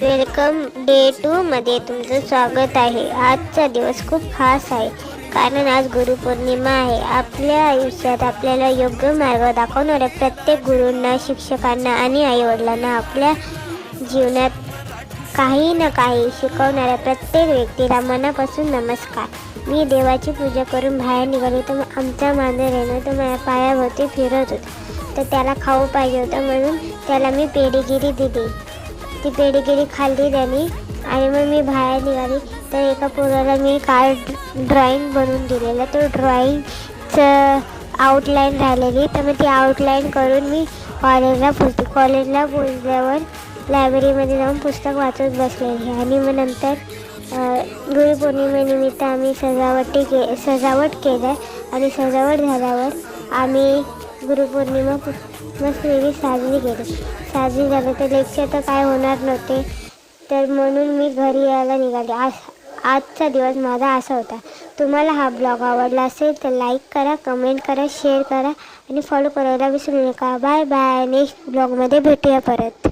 Welcome day 2 मध्ये तुमचं स्वागत आहे। आजचा दिवस खूप खास आहे कारण आज गुरुपौर्णिमा आहे। आपल्या आयुष्यात आपल्याला योग्य मार्ग दाखवणाऱ्या प्रत्येक गुरूंना, शिक्षकांना आणि आईवडिलांना, आपल्या जीवनात काही ना काही शिकवणाऱ्या प्रत्येक व्यक्तीला मनापासून नमस्कार। मी देवाची पूजा करून बाहेर निघाले तर आमचा मांजर तर माझ्या पायाभोवती फिरत होता। तर त्याला खाऊ पाहिजे होतं म्हणून त्याला मी पेडीगिरी दिली। ती पेडीगिरी खाल्ली त्याने आणि मग मी बाहेर निघाली तर एका पोराला मी ड्रॉइंग बनवून दिलेलं। तो ड्रॉइंगचं आउटलाईन राहिलेली तर मग ती आउटलाईन करून मी कॉलेजला पोचल्यावर लायब्ररीमध्ये जाऊन पुस्तक वाचत बसलेली। आणि मग नंतर गुरुपौर्णिमेनिमित्त आम्ही सजावट केलं आणि सजावट झाल्यावर आम्ही गुरुपौर्णिमा मस्तपैकी साजरी झाली। तर लेक्चर तर काय होणार नव्हते तर म्हणून मी घरी यायला निघाले। आजचा दिवस माझा असा होता। तुम्हाला हा ब्लॉग आवडला असेल तर लाईक करा, कमेंट करा, शेअर करा आणि फॉलो करायला विसरू नका। Bye bye. नेक्स्ट ब्लॉगमध्ये भेटूया परत।